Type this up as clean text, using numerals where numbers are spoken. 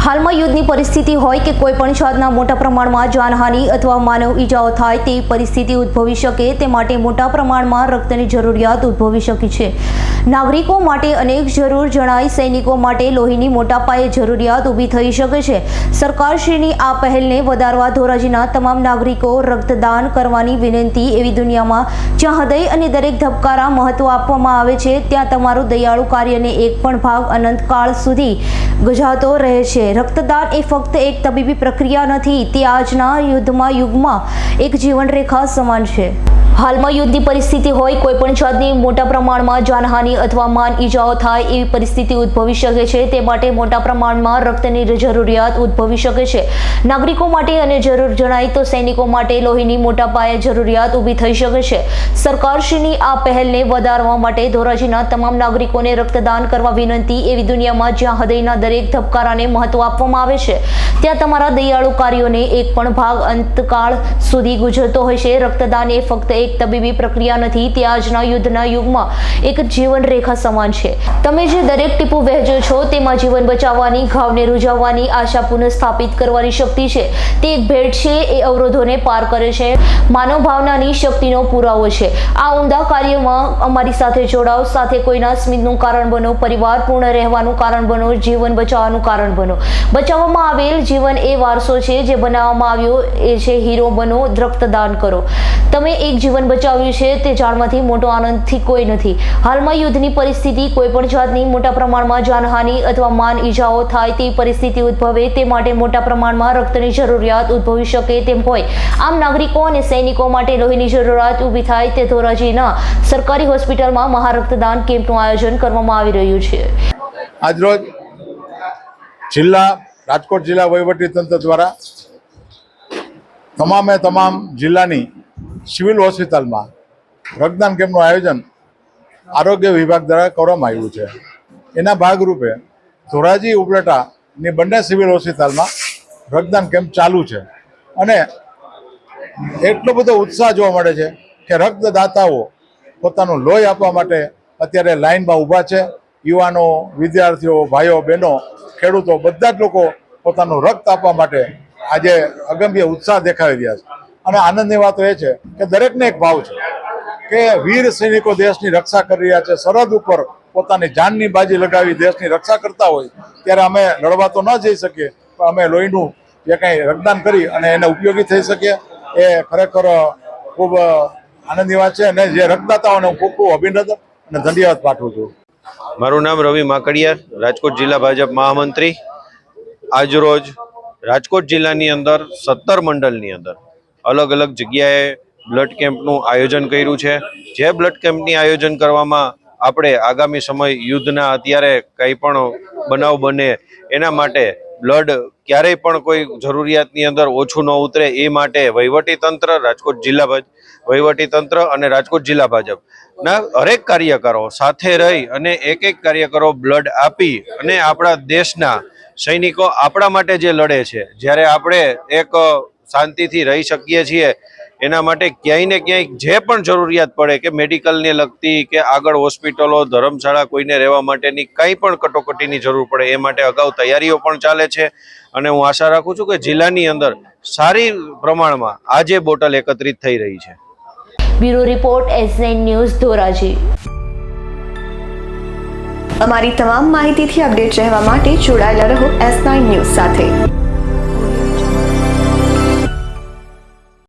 હાલમાં યુદ્ધની પરિસ્થિતિ હોય કે કોઈ પણ જાતના મોટા પ્રમાણમાં જાનહાનિ અથવા માનવ ઈજાઓ થાય તેવી પરિસ્થિતિ ઉદ્ભવી શકે તે માટે મોટા પ્રમાણમાં રક્તની જરૂરિયાત ઉદ્ભવી શકે છે। નાગરિકો માટે અનેક જરૂર જણાય સૈનિકો માટે લોહીની મોટા પાયે જરૂરિયાત ઊભી થઈ શકે છે। સરકારશ્રીની આ પહેલને વધારવા ધોરાજીના તમામ નાગરિકો રક્તદાન કરવાની વિનંતી। એવી દુનિયામાં જ્યાં હૃદય અને દરેક ધબકારા મહત્વ આપવામાં આવે છે ત્યાં તમારું દયાળુ કાર્યને એક પણ ભાગ અનંતકાળ સુધી ગજાતો રહે છે। રક્તદાન એ ફક્ત એક તબીબી પ્રક્રિયા નથી, તે આજના યુગમાં એક જીવન રેખા સમાન છે। હાલમાં યુદ્ધની પરિસ્થિતિ હોય કોઈ પણ જાતની મોટા પ્રમાણમાં જાનહાનિ અથવા માન ઈજાઓ થાય એવી પરિસ્થિતિ ઉદ્ભવી શકે છે તે માટે મોટા પ્રમાણમાં રક્તની જરૂરિયાત ઉદ્ભવી શકે છે। નાગરિકો માટે અને જરૂર જણાય તો સૈનિકો માટે લોહીની મોટા પાયે જરૂરિયાત ઊભી થઈ શકે છે। સરકારશ્રીની આ પહેલને વધારવા માટે ધોરાજીના તમામ નાગરિકોને રક્તદાન કરવા વિનંતી। એવી દુનિયામાં જ્યાં હૃદયના દરેક ધબકારાને મહત્વ આપવામાં આવે છે ત્યાં તમારા દયાળુ કાર્યોને એક પણ ભાગ અંતકાળ સુધી ગુજરતો હોય છે। રક્તદાન એ ફક્ત એક તબીબી પ્રક્રિયા નથી, તે આજના યુગમાં એક જીવન રેખા સમાન છે। તમે જે દરેક ટીપું વહેંચો છો તેમાં જીવન બચાવવાની, ઘાવને રૂઝાવવાની, આશા પુનઃસ્થાપિત કરવાની શક્તિ છે। તે એક ભેટ છે, એ અવરોધોને પાર કરે છે, માનવ ભાવનાની શક્તિનો પુરાવો છે। આ ઉમદા કાર્યમાં અમારી સાથે જોડાઓ, સાથે કોઈના સ્મિતનું કારણ બનો, પરિવાર પૂર્ણ રહેવાનું કારણ બનો, જીવન બચાવવાનું કારણ બનો। બચાવવામાં આવેલ જીવન એ વારસો છે જે બનાવવામાં આવ્યો એ છે હીરો બનો, રક્તદાન કરો। તમે એક જીવન બચાવ્યું છે તે જાણવાથી મોટો આનંદથી કોઈ નથી। હાલમાં યુદ્ધની પરિસ્થિતિ કોઈ પણ જાતની મોટા પ્રમાણમાં જાનહાનિ અથવા માન ઈજાઓ થાય તેવી પરિસ્થિતિ ઉદ્ભવે તે માટે મોટા પ્રમાણમાં રક્તની જરૂરિયાત ઉદ્ભવી શકે તેમ હોય। આમ નાગરિકો અને સૈનિકો માટે લોહીની જરૂરિયાત ઊભી થાય તે ધોરાજીના સરકારી હોસ્પિટલમાં મહારક્તદાન કેમ્પનું આયોજન કરવામાં આવી રહ્યું છે। આજરોજ રાજકોટ જિલ્લા વહીવટીતંત્ર દ્વારા તમામ જિલ્લાની સિવિલ હોસ્પિટલમાં રક્તદાન કેમ્પનું આયોજન આરોગ્ય વિભાગ દ્વારા કરવામાં આવ્યું છે। એના ભાગરૂપે ધોરાજી ઉપલેટાની બંને સિવિલ હોસ્પિટલમાં રક્તદાન કેમ્પ ચાલુ છે અને એટલો બધો ઉત્સાહ જોવા મળે છે કે રક્તદાતાઓ પોતાનું લોહી આપવા માટે અત્યારે લાઇનમાં ઊભા છે। યુવાનો, વિદ્યાર્થીઓ, ભાઈઓ, બહેનો, ખેડૂતો બધા જ લોકો પોતાનું રક્ત આપવા માટે આજે અગમ્ય ઉત્સાહ દેખાડી રહ્યા છે અને આનંદની વાત એ છે કે દરેકને એક ભાવ છે કે વીર સૈનિકો દેશની રક્ષા કરી રહ્યા છે, સરહદ ઉપર પોતાની જાનની બાજી લગાવી દેશની રક્ષા કરતા હોય ત્યારે અમે લડવા તો ન જઈ શકીએ પણ અમે લોહીનું જે કંઈ રક્તદાન કરી અને એને ઉપયોગી થઈ શકીએ એ ખરેખર ખૂબ આનંદની વાત છે અને જે રક્તદાતાઓને હું ખૂબ અભિનંદન અને ધન્યવાદ પાઠવું છું। મારું નામ રવિ માકડિયા, રાજકોટ જિલ્લા ભાજપ મહામંત્રી। આજરોજ રાજકોટ જિલ્લાની અંદર 17 મંડળની અંદર અલગ અલગ જગ્યાએ બ્લડ કેમ્પનું આયોજન કર્યું છે। જે બ્લડ કેમ્પની આયોજન કરવામાં આપણે આગામી સમય યુદ્ધના અત્યારે કંઈ પણ બનાવ બને એના માટે બ્લડ ક્યારેય પણ કોઈ જરૂરિયાતની અંદર ઓછું ન ઉતરે એ માટે વહીવટીતંત્ર, રાજકોટ જિલ્લા વહીવટીતંત્ર અને રાજકોટ જિલ્લા ભાજપના હરેક કાર્યકરો સાથે રહી અને એક કાર્યકરો બ્લડ આપી અને આપણા દેશના સૈનિકો આપણા માટે જે લડે છે, જ્યારે આપણે એક શાંતિથી રહી શકીએ છીએ એના માટે ક્યાંય ને ક્યાંય જે પણ જરૂરિયાત પડે કે મેડિકલને લગતી કે આગળ હોસ્પિટલો, ધર્મશાળા, કોઈને રહેવા માટેની કંઈ પણ કટોકટીની જરૂર પડે એ માટે અગાઉ તૈયારીઓ પણ ચાલે છે અને હું આશા રાખું છું કે જિલ્લાની અંદર સારી પ્રમાણમાં આજે બોટલ એકત્રિત થઈ રહી છે। Bureau report S9 news Dhoraji. અમારી તમામ માહિતીથી અપડેટ રહેવા માટે જોડાયેલા રહો S9 ન્યૂઝ સાથે।